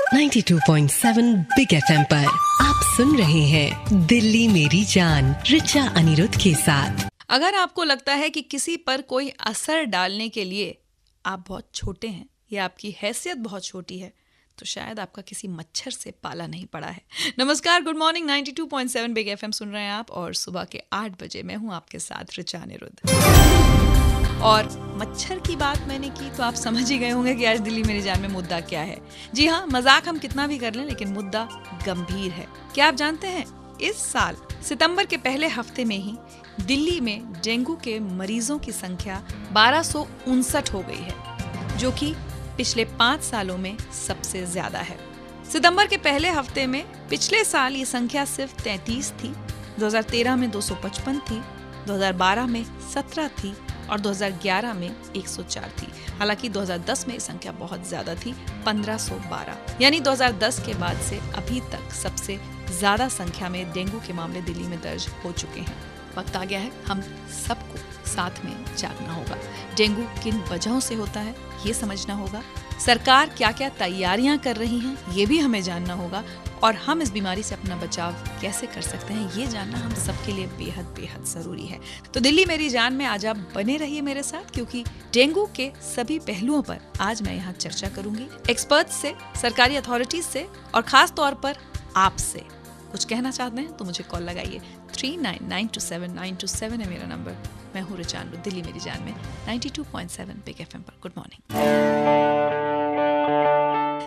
92.7 big FM पर आप सुन रहे हैं दिल्ली मेरी जान रिचा अनिरुद्ध के साथ। अगर आपको लगता है कि किसी पर कोई असर डालने के लिए आप बहुत छोटे हैं या आपकी हैसियत बहुत छोटी है, तो शायद आपका किसी मच्छर से पाला नहीं पड़ा है। नमस्कार, गुड मॉर्निंग। 92.7 बिग एफएम सुन रहे हैं आप और सुबह के 8 बजे मैं हूं आपके साथ रिचा अनिरुद्ध। और मच्छर की बात मैंने की तो आप समझ ही गए होंगे कि आज दिल्ली मेरी जान में मुद्दा क्या है। जी हाँ, मजाक हम कितना भी कर लें लेकिन मुद्दा गंभीर है। क्या आप जानते हैं, इस साल सितंबर के पहले हफ्ते में ही दिल्ली में डेंगू के मरीजों की संख्या 1259 हो गई है, जो कि पिछले 5 सालों में सबसे ज्यादा है। सितंबर के पहले हफ्ते में पिछले साल ये संख्या सिर्फ 33 थी, 2013 में 255 थी, 2012 में 17 थी और 2011 में 104 थी। हालांकि 2010 में ये संख्या बहुत ज्यादा थी, 1512। यानी 2010 के बाद से अभी तक सबसे ज्यादा संख्या में डेंगू के मामले दिल्ली में दर्ज हो चुके हैं। वक्त आ गया है हम सबको साथ में जागना होगा। डेंगू किन वजहों से होता है ये समझना होगा, सरकार क्या क्या तैयारियां कर रही हैं ये भी हमें जानना होगा, और हम इस बीमारी से अपना बचाव कैसे कर सकते हैं ये जानना हम सबके लिए बेहद बेहद जरूरी है। तो दिल्ली मेरी जान में आज आप बने रहिए मेरे साथ, क्योंकि डेंगू के सभी पहलुओं पर आज मैं यहाँ चर्चा करूंगी, एक्सपर्ट्स से, सरकारी अथॉरिटीज से और खास तौर पर आपसे। कुछ कहना चाहते हैं तो मुझे कॉल लगाइए। 39927927 है मेरा नंबर। मैं हूँ रिचा अनिरुद्ध, दिल्ली मेरी जान में 92.7 बिग एफएम पर। Good morning.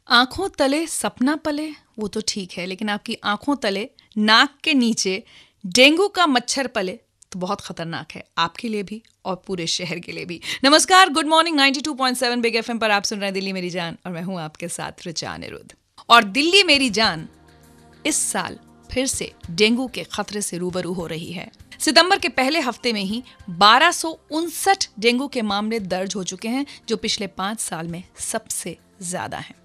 आंखों तले सपना पले वो तो ठीक है, लेकिन आपकी आंखों तले नाक के नीचे डेंगू का मच्छर पले तो बहुत खतरनाक है, आपके लिए भी और पूरे शहर के लिए भी। नमस्कार, गुड मॉर्निंग। 92.7 बिग एफएम पर आप सुन रहे हैं दिल्ली मेरी जान और मैं हूं आपके साथ रिचा अनिरुद्ध। और दिल्ली मेरी जान इस साल फिर से डेंगू के खतरे से रूबरू हो रही है। सितंबर के पहले हफ्ते में ही 1259 डेंगू के मामले दर्ज हो चुके हैं, जो पिछले 5 साल में सबसे ज्यादा हैं।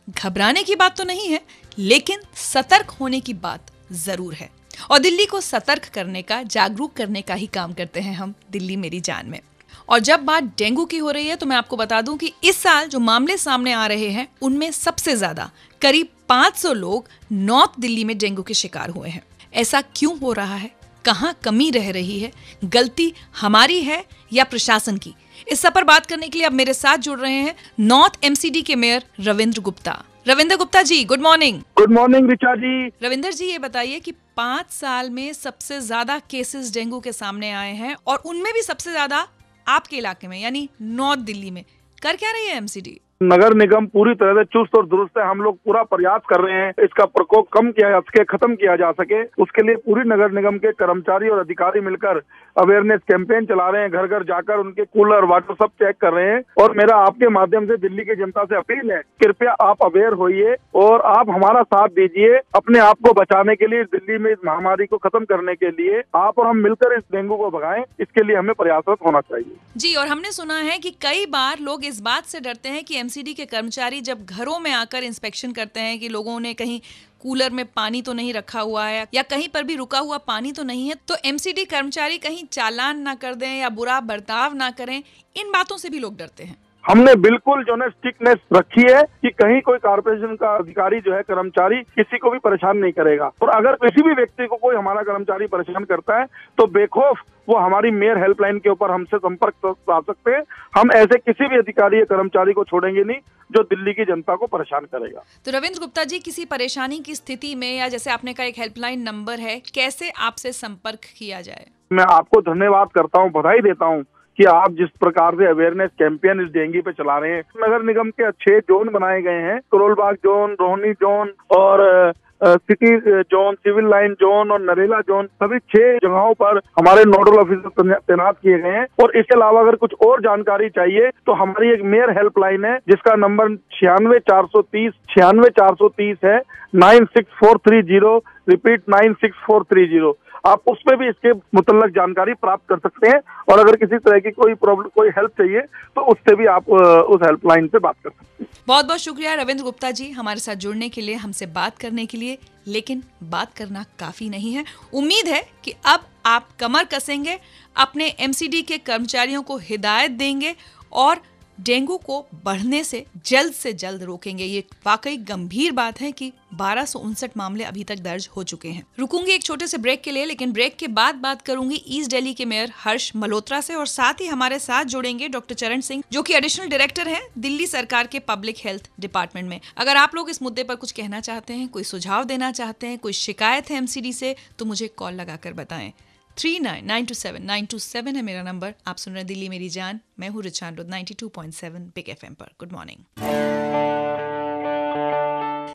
घबराने की बात तो नहीं है, लेकिन सतर्क होने की बात जरूर है, और दिल्ली को सतर्क करने का, जागरूक करने का ही काम करते हैं हम दिल्ली मेरी जान में। और जब बात डेंगू की हो रही है तो मैं आपको बता दूं कि इस साल जो मामले सामने आ रहे हैं उनमें सबसे ज्यादा करीब 500 लोग नॉर्थ दिल्ली में डेंगू के शिकार हुए हैं। ऐसा क्यों हो रहा है, कहाँ कमी रह रही है, गलती हमारी है या प्रशासन की? इस सब पर बात करने के लिए अब मेरे साथ जुड़ रहे हैं नॉर्थ एमसीडी के mayor Ravindra Gupta. Ravindra Gupta ji, good morning. Good morning Richa ji. Ravindra ji, ये बताइए कि 5 साल में सबसे ज्यादा केसेस डेंगू के सामने आए हैं और उनमें भी सबसे ज्यादा आपके इलाके में यानी नॉर्थ दिल्ली में। कर क्या रही है एमसीडी? नगर निगम पूरी तरह से चुस्त और दुरुस्त है। हम लोग पूरा प्रयास कर रहे हैं इसका प्रकोप कम किया जा सके, खत्म किया जा सके। उसके लिए पूरी नगर निगम के कर्मचारी और अधिकारी मिलकर अवेयरनेस कैंपेन चला रहे हैं। घर घर जाकर उनके कूलर, वाटर सब चेक कर रहे हैं। और मेरा आपके माध्यम से दिल्ली की जनता से अपील है, कृपया आप अवेयर होइए और आप हमारा साथ दीजिए अपने आप को बचाने के लिए, दिल्ली में इस महामारी को खत्म करने के लिए। आप और हम मिलकर इस डेंगू को भगाएं, इसके लिए हमें प्रयासरत होना चाहिए। जी, और हमने सुना है कि कई बार लोग इस बात से डरते हैं कि एमसीडी के कर्मचारी जब घरों में आकर इंस्पेक्शन करते हैं कि लोगों ने कहीं कूलर में पानी तो नहीं रखा हुआ है या कहीं पर भी रुका हुआ पानी तो नहीं है, तो एमसीडी कर्मचारी कहीं चालान ना कर दें या बुरा बर्ताव ना करें। इन बातों से भी लोग डरते हैं। हमने बिल्कुल जो है स्ट्रिक्टनेस रखी है कि कहीं कोई कारपोरेशन का अधिकारी जो है, कर्मचारी किसी को भी परेशान नहीं करेगा। और अगर किसी भी व्यक्ति को कोई हमारा कर्मचारी परेशान करता है तो बेखौफ वो हमारी मेयर हेल्पलाइन के ऊपर हमसे संपर्क कर सकते हैं। हम ऐसे किसी भी अधिकारी या कर्मचारी को छोड़ेंगे नहीं जो दिल्ली की जनता को परेशान करेगा। तो रविंद्र गुप्ता जी, किसी परेशानी की स्थिति में या जैसे आपने कहा एक हेल्पलाइन नंबर है, कैसे आपसे संपर्क किया जाए? मैं आपको धन्यवाद करता हूँ, बधाई देता हूँ कि आप जिस प्रकार से अवेयरनेस कैंपेन इस डेंगू पे चला रहे हैं। नगर निगम के 6 जोन बनाए गए हैं, करोलबाग जोन, रोहिणी जोन और city zone, civil line zone और नरेला जोन। सभी 6 जगहों पर हमारे नोडल ऑफिसर तैनात किए गए हैं। और इसके अलावा अगर कुछ और जानकारी चाहिए तो हमारी एक मेयर हेल्पलाइन है जिसका नंबर 96 430 है, 96430, रिपीट 96430। आप उसमें भी इसके मुतल्लक जानकारी प्राप्त कर सकते हैं। और अगर किसी तरह की कोई प्रॉब्लम, कोई हेल्प चाहिए तो उससे भी आप उस हेल्पलाइन पे बात कर सकते हैं। बहुत बहुत शुक्रिया रविंद्र गुप्ता जी हमारे साथ जुड़ने के लिए, हमसे बात करने के लिए। लेकिन बात करना काफी नहीं है, उम्मीद है कि अब आप कमर कसेंगे, अपने एमसीडी के कर्मचारियों को हिदायत देंगे और डेंगू को बढ़ने से जल्द रोकेंगे। ये वाकई गंभीर बात है कि 1259 मामले अभी तक दर्ज हो चुके हैं। रुकूंगी एक छोटे से ब्रेक के लिए, लेकिन ब्रेक के बाद बात करूंगी ईस्ट दिल्ली के मेयर हर्ष मल्होत्रा से, और साथ ही हमारे साथ जुड़ेंगे डॉक्टर चरण सिंह, जो कि एडिशनल डायरेक्टर हैं दिल्ली सरकार के पब्लिक हेल्थ डिपार्टमेंट में। अगर आप लोग इस मुद्दे पर कुछ कहना चाहते हैं, कोई सुझाव देना चाहते हैं, कोई शिकायत है एमसीडी से, तो मुझे कॉल लगाकर बताएं। 39927927 है मेरा नंबर। आप सुन रहे हैं दिल्ली मेरी जान, मैं हूँ रिचा अनिरुद्ध 92.7 बिग एफएम पर। गुड मॉर्निंग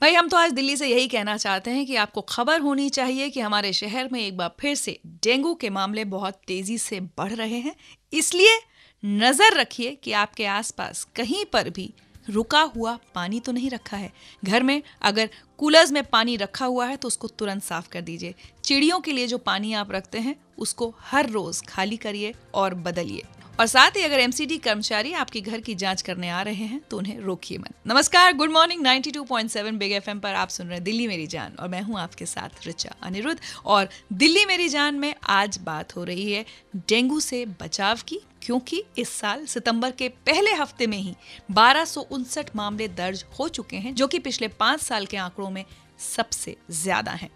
भाई। हम तो आज दिल्ली से यही कहना चाहते हैं कि आपको खबर होनी चाहिए कि हमारे शहर में एक बार फिर से डेंगू के मामले बहुत तेजी से बढ़ रहे हैं। इसलिए नजर रखिए कि आपके आसपास कहीं पर भी रुका हुआ पानी तो नहीं रखा है। घर में अगर कूलर्स में पानी रखा हुआ है तो उसको तुरंत साफ कर दीजिए। चिड़ियों के लिए जो पानी आप रखते हैं उसको हर रोज खाली करिए और बदलिए। और साथ ही अगर एमसीडी कर्मचारी आपके घर की जांच करने आ रहे हैं तो उन्हें रोकिए मत। नमस्कार, गुड मॉर्निंग 92.7 बिग एफएम पर आप सुन रहे हैं दिल्ली मेरी जान, और मैं हूं आपके साथ रिचा अनिरुद्ध। और दिल्ली मेरी जान में आज बात हो रही है डेंगू से बचाव की, क्योंकि इस साल सितंबर के पहले हफ्ते में ही 1259 मामले दर्ज हो चुके हैं, जो कि पिछले 5 साल के आंकड़ों में सबसे ज्यादा हैं।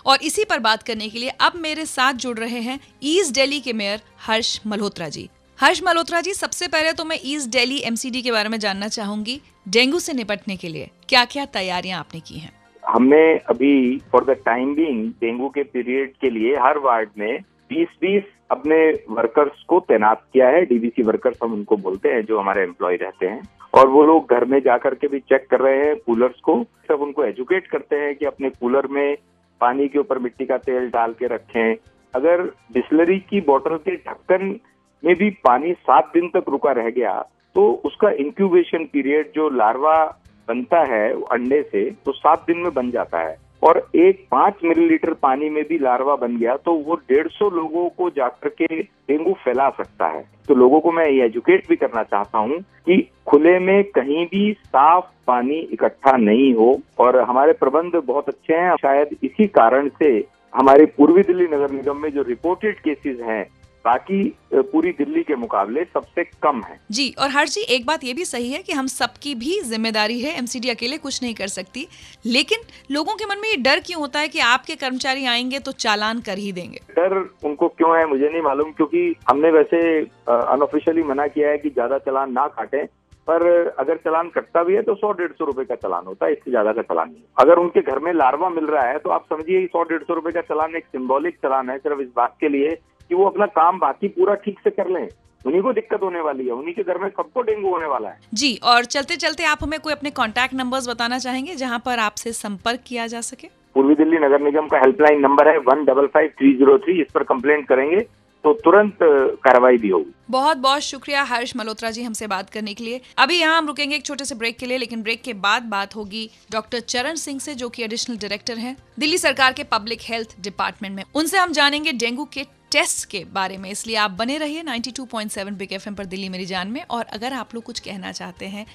और इसी पर बात करने के लिए अब मेरे साथ जुड़ रहे हैं ईस्ट दिल्ली के मेयर हर्ष मल्होत्रा जी। हर्ष मल्होत्रा जी, सबसे पहले तो मैं ईस्ट दिल्ली एमसीडी के बारे में जानना चाहूंगी। डेंगू से निपटने के लिए क्या क्या तैयारियां आपने की हैं? हमने अभी for the time being dengue के पीरियड के लिए हर वार्ड में 20-20 अपने वर्कर्स को तैनात किया है। डीबीसी वर्कर्स हम उनको बोलते हैं, जो हमारे एम्प्लॉय रहते हैं, और वो लोग घर में जाकर के भी चेक कर रहे हैं कूलर्स को। सब उनको एजुकेट करते हैं कि अपने कूलर में पानी के ऊपर मिट्टी का तेल डाल के रखें। अगर बिस्लरी की बोतल के ढक्कन में भी पानी 7 दिन तक रुका रह गया तो उसका इंक्यूबेशन पीरियड, जो लार्वा बनता है अंडे से, तो 7 दिन में बन जाता है। और एक 5 मिलीलीटर पानी में भी लार्वा बन गया तो वो 150 लोगों को जाकर के डेंगू फैला सकता है। तो लोगों को मैं ये एजुकेट भी करना चाहता हूँ कि खुले में कहीं भी साफ पानी इकट्ठा नहीं हो। और हमारे प्रबंध बहुत अच्छे हैं, शायद इसी कारण से हमारे पूर्वी दिल्ली नगर निगम में जो रिपोर्टेड केसेस हैं बाकी पूरी दिल्ली के मुकाबले सबसे कम है। जी, और हर्ष जी, एक बात ये भी सही है कि हम सबकी भी जिम्मेदारी है, एमसीडी अकेले कुछ नहीं कर सकती। लेकिन लोगों के मन में ये डर क्यों होता है कि आपके कर्मचारी आएंगे तो चालान कर ही देंगे? डर उनको क्यों है मुझे नहीं मालूम, क्योंकि हमने वैसे अनऑफिशियली मना किया है कि ज्यादा चालान ना काटें, पर अगर चालान कटता भी है तो 100-150 रुपए का चालान होता है, इससे ज्यादा का चालान नहीं। अगर उनके घर में लार्वा मिल रहा है तो आप समझिए 100-150 रुपए का चालान एक सिंबॉलिक चालान है, सिर्फ इस बात के लिए कि वो अपना काम बाकी पूरा ठीक से कर लें। उन्हीं को दिक्कत होने वाली है, उन्हीं के घर में सबको डेंगू होने वाला है। जी, और चलते चलते आप हमें कोई अपने कॉन्टैक्ट नंबर्स बताना चाहेंगे जहां पर आपसे संपर्क किया जा सके? पूर्वी दिल्ली नगर निगम का हेल्पलाइन नंबर है 155303। इस पर कंप्लेंट करेंगे तो तुरंत कार्रवाई भी होगी। बहुत बहुत शुक्रिया हर्ष मल्होत्रा जी हमसे बात करने के लिए। अभी यहाँ हम रुकेंगे एक छोटे से ब्रेक के लिए, लेकिन ब्रेक के बाद बात होगी डॉक्टर चरण सिंह से, जो कि एडिशनल डायरेक्टर हैं दिल्ली सरकार के पब्लिक हेल्थ डिपार्टमेंट में। उनसे हम जानेंगे डेंगू के टेस्ट के बारे में। इसलिए आप बने रहिए 92.7 बिग एफएम पर दिल्ली मेरी जान में। और अगर आप लोग कुछ कहना चाहते हैं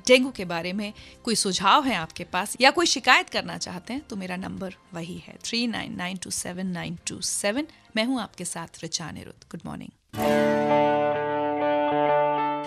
डेंगू के बारे में, कोई सुझाव है आपके पास या कोई शिकायत करना चाहते हैं, तो मेरा नंबर वही है 39927927। मैं हूं आपके साथ रिचा अनिरुद्ध। गुड मॉर्निंग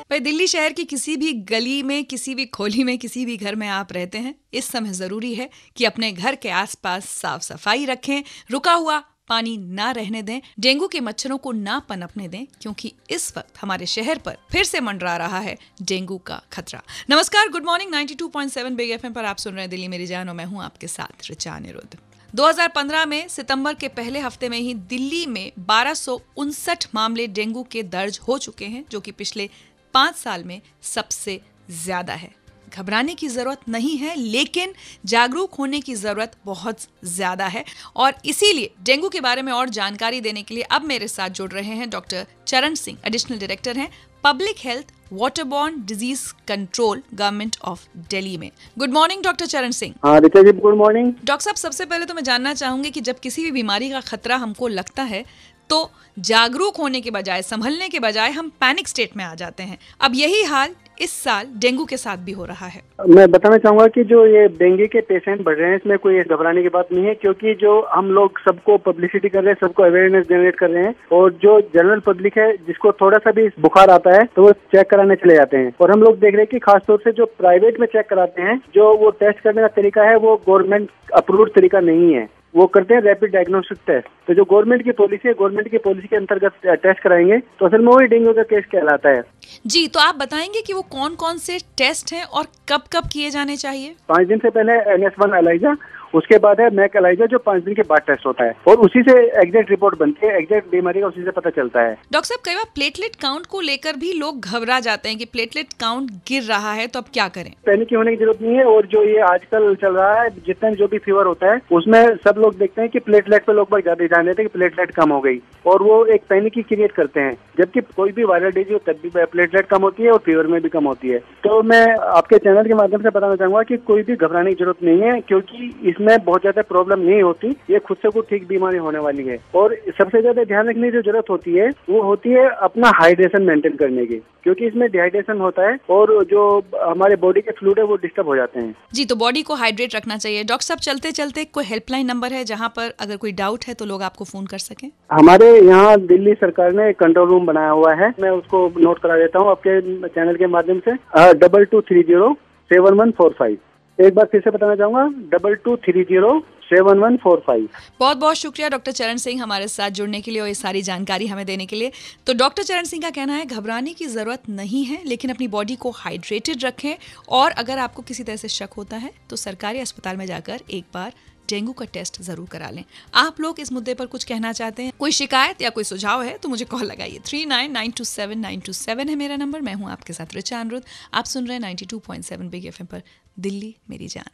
भाई। दिल्ली शहर की किसी भी गली में, किसी भी खोली में, किसी भी घर में आप रहते हैं, इस समय जरूरी है कि अपने घर के आसपास साफ सफाई रखें, रुका हुआ पानी ना रहने दें, डेंगू के मच्छरों को ना पनपने दें, क्योंकि इस वक्त हमारे शहर पर फिर से मंडरा रहा है डेंगू का खतरा। नमस्कार, गुड मॉर्निंग 92.7 बिग एफएम पर आप सुन रहे हैं दिल्ली मेरी जान, और मैं हूं आपके साथ रिचा अनिरुद्ध। 2015 में सितंबर के पहले हफ्ते में ही दिल्ली में 1259 मामले डेंगू के दर्ज हो चुके हैं, जो कि पिछले 5 साल में सबसे ज्यादा है। घबराने की जरूरत नहीं है, लेकिन जागरूक होने की जरूरत बहुत ज्यादा है। और इसीलिए डेंगू के बारे में और जानकारी देने के लिए अब मेरे साथ जुड़ रहे हैं डॉक्टर चरण सिंह, एडिशनल डायरेक्टर हैं public health waterborne disease control government of Delhi में। गुड मॉर्निंग डॉक्टर चरण सिंह। हाँ रिचा जी, गुड मॉर्निंग। डॉक्टर साहब, सबसे पहले तो मैं जानना चाहूंगी कि जब किसी भी बीमारी का खतरा हमको लगता है तो जागरूक होने के बजाय, संभलने के बजाय हम पैनिक स्टेट में आ जाते हैं। अब यही हाल इस साल डेंगू के साथ भी हो रहा है। मैं बताना चाहूंगा कि जो ये डेंगू के पेशेंट बढ़ रहे हैं, इसमें कोई घबराने की बात नहीं है, क्योंकि जो हम लोग सबको पब्लिसिटी कर रहे हैं, सबको अवेयरनेस जनरेट कर रहे हैं, और जो जनरल पब्लिक है जिसको थोड़ा सा भी बुखार आता है तो वो चेक कराने चले जाते हैं। और हम लोग देख रहे हैं कि खासतौर से जो प्राइवेट में चेक कराते हैं, जो वो टेस्ट करने का तरीका है वो गवर्नमेंट अप्रूव्ड तरीका नहीं है, वो करते हैं रैपिड डायग्नोस्टिक टेस्ट। तो जो गवर्नमेंट की पॉलिसी है, गवर्नमेंट की पॉलिसी के अंतर्गत टेस्ट कराएंगे तो असल में वही डेंगू का केस कहलाता है। जी, तो आप बताएंगे कि वो कौन कौन से टेस्ट हैं और कब कब किए जाने चाहिए? 5 दिन से पहले NS1 एलाइजा, उसके बाद है मैक एलाइजा जो 5 दिन के बाद टेस्ट होता है, और उसी से एग्जैक्ट रिपोर्ट बनती है, एग्जैक्ट बीमारी का उसी से पता चलता है। डॉक्टर साहब, कई बार प्लेटलेट काउंट को लेकर भी लोग घबरा जाते हैं कि प्लेटलेट काउंट गिर रहा है, तो अब क्या करें? पैनिक होने की जरूरत नहीं है। और जो ये आजकल चल रहा है, जितना जो भी फीवर होता है उसमें सब लोग देखते हैं कि प्लेटलेट पे लोग ज्यादा ध्यान देते हैं कि प्लेटलेट कम हो गई, और वो एक पैनिक ही क्रिएट करते हैं, जबकि कोई भी वायरल डिजीज हो तब भी प्लेटलेट कम होती है और फीवर में भी कम होती है। तो मैं आपके चैनल के माध्यम से बताना चाहूंगा कि कोई भी घबराने की जरूरत नहीं है, क्योंकि इसमें बहुत ज्यादा प्रॉब्लम नहीं होती, ये खुद से खुद ठीक बीमारी होने वाली है। और सबसे ज्यादा ध्यान रखने की जो जरूरत होती है वो होती है अपना हाइड्रेशन मेंटेन करने की, क्योंकि इसमें डिहाइड्रेशन होता है और जो हमारे बॉडी के फ्लूइड है वो डिस्टर्ब हो जाते हैं। जी, तो बॉडी को हाइड्रेट रखना चाहिए। डॉक्टर साहब, चलते चलते कोई हेल्पलाइन नंबर है जहाँ पर अगर कोई डाउट है तो लोग आपको फोन कर सकें? हमारे यहाँ दिल्ली सरकार ने कंट्रोल रूम बनाया हुआ है, मैं उसको नोट करा देता हूँ आपके चैनल के माध्यम से। 2230711145। एक बार फिर से बताना चाहूंगा, 2230711145। बहुत बहुत शुक्रिया डॉक्टर चरण सिंह हमारे साथ जुड़ने के लिए और ये सारी जानकारी हमें देने के लिए। तो डॉक्टर चरण सिंह का कहना है घबराने की जरूरत नहीं है, लेकिन अपनी बॉडी को हाइड्रेटेड रखें, और अगर आपको किसी तरह से शक होता है तो सरकारी अस्पताल में जाकर एक बार डेंगू का टेस्ट जरूर करा लें। आप लोग इस मुद्दे पर कुछ कहना चाहते हैं, कोई शिकायत या कोई सुझाव है तो मुझे कॉल लगाइए। 39927927 है मेरा नंबर। मैं हूं आपके साथ रिचा अनिरुद्ध। आप सुन रहे हैं 92.7 बिग FM पर दिल्ली मेरी जान।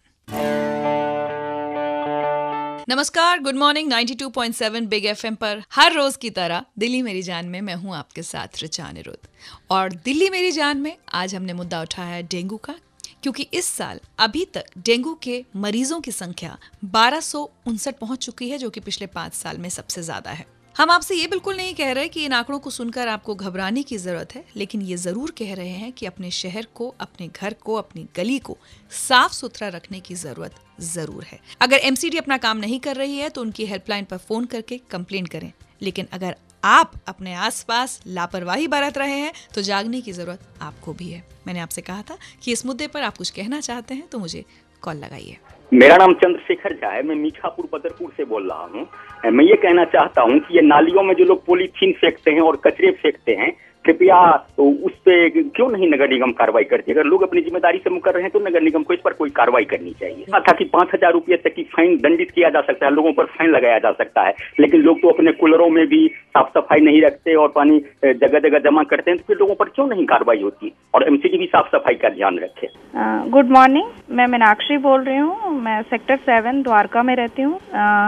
नमस्कार, गुड मॉर्निंग। 92.7 बिग FM पर हर रोज की तरह दिल्ली मेरी जान में मैं हूं आपके साथ रिचा अनिरुद्ध। और दिल्ली मेरी जान में आज हमने मुद्दा उठाया है डेंगू का, क्योंकि इस साल अभी तक डेंगू के मरीजों की संख्या 1259 पहुंच चुकी है, जो कि पिछले 5 साल में सबसे ज्यादा है। हम आपसे ये बिल्कुल नहीं कह रहे कि इन आंकड़ों को सुनकर आपको घबराने की जरूरत है, लेकिन ये जरूर कह रहे हैं कि अपने शहर को, अपने घर को, अपनी गली को साफ सुथरा रखने की जरूरत जरूर है। अगर MCD अपना काम नहीं कर रही है तो उनकी हेल्पलाइन पर फोन करके कंप्लेंट करें, लेकिन अगर आप अपने आसपास लापरवाही बरत रहे हैं तो जागने की जरूरत आपको भी है। मैंने आपसे कहा था कि इस मुद्दे पर आप कुछ कहना चाहते हैं तो मुझे कॉल लगाइए। मेरा नाम चंद्रशेखर झा है, मैं मीठापुर बदरपुर से बोल रहा हूँ। मैं ये कहना चाहता हूँ कि ये नालियों में जो लोग पॉलीथीन फेंकते हैं और कचरे फेंकते हैं, कृपया तो उस पे क्यों नहीं नगर निगम कार्रवाई करती? अगर लोग अपनी जिम्मेदारी से मुकर रहे हैं तो नगर निगम को इस पर कोई कार्रवाई करनी चाहिए। था कि 5000 रुपये तक की फाइन दंडित किया जा सकता है, लोगों पर फाइन लगाया जा सकता है, लेकिन लोग तो अपने कूलरों में भी साफ सफाई नहीं रखते और पानी जगह जगह जमा करते हैं, तो फिर लोगों पर क्यों नहीं कार्रवाई होती? और MCD भी साफ सफाई का ध्यान रखे। गुड मॉर्निंग, मैं मीनाक्षी बोल रही हूँ। मैं सेक्टर 7 द्वारका में रहती हूँ,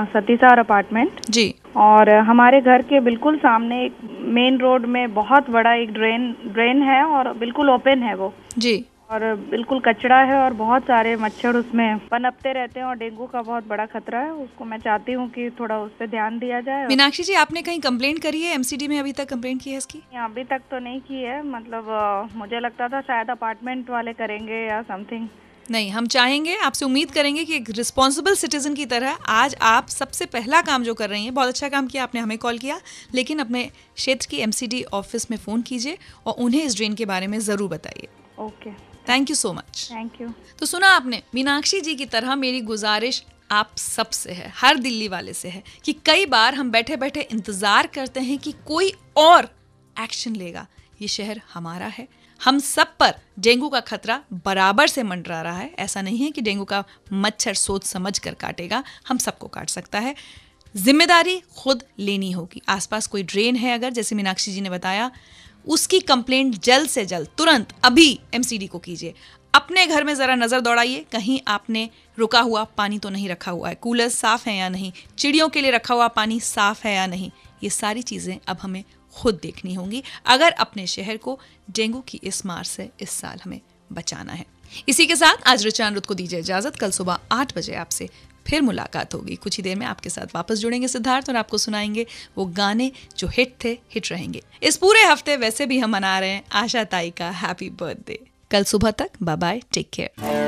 सतीसार अपार्टमेंट जी। और हमारे घर के बिल्कुल सामने एक मेन रोड में बहुत बड़ा एक ड्रेन है और बिल्कुल ओपन है वो जी, और बिल्कुल कचरा है और बहुत सारे मच्छर उसमें पनपते रहते हैं और डेंगू का बहुत बड़ा खतरा है। उसको मैं चाहती हूँ कि थोड़ा उस पर ध्यान दिया जाए। मीनाक्षी जी, आपने कहीं कंप्लेंट करी है? MCD में अभी तक कंप्लेंट की है इसकी? अभी तक तो नहीं की है, मतलब मुझे लगता था शायद अपार्टमेंट वाले करेंगे या समथिंग। नहीं, हम चाहेंगे, आपसे उम्मीद करेंगे कि एक रिस्पॉन्सिबल सिटीजन की तरह आज आप सबसे पहला काम जो कर रही हैं, बहुत अच्छा काम किया, आपने हमें कॉल किया, लेकिन अपने क्षेत्र की MCD ऑफिस में फ़ोन कीजिए और उन्हें इस ड्रेन के बारे में ज़रूर बताइए। Okay, thank you so much. Thank you. तो सुना आपने, मीनाक्षी जी की तरह मेरी गुजारिश आप सब से है, हर दिल्ली वाले से है, कि कई बार हम बैठे बैठे इंतज़ार करते हैं कि कोई और एक्शन लेगा। ये शहर हमारा है, हम सब पर डेंगू का खतरा बराबर से मंडरा रहा है। ऐसा नहीं है कि डेंगू का मच्छर सोच समझ कर काटेगा, हम सबको काट सकता है। जिम्मेदारी खुद लेनी होगी। आसपास कोई ड्रेन है अगर, जैसे मीनाक्षी जी ने बताया, उसकी कंप्लेंट जल्द से जल्द तुरंत अभी MCD को कीजिए। अपने घर में ज़रा नज़र दौड़ाइए, कहीं आपने रुका हुआ पानी तो नहीं रखा हुआ है, कूलर साफ़ है या नहीं, चिड़ियों के लिए रखा हुआ पानी साफ़ है या नहीं। ये सारी चीज़ें अब हमें खुद देखनी होंगी अगर अपने शहर को डेंगू की इस मार से इस साल हमें बचाना है। इसी के साथ आज रिचा अनिरुद्ध को दीजिए इजाजत। कल सुबह 8 बजे आपसे फिर मुलाकात होगी। कुछ ही देर में आपके साथ वापस जुड़ेंगे सिद्धार्थ और आपको सुनाएंगे वो गाने जो हिट थे, हिट रहेंगे। इस पूरे हफ्ते वैसे भी हम मना रहे हैं आशा ताई का हैप्पी बर्थडे। कल सुबह तक बाय बाय, टेक केयर।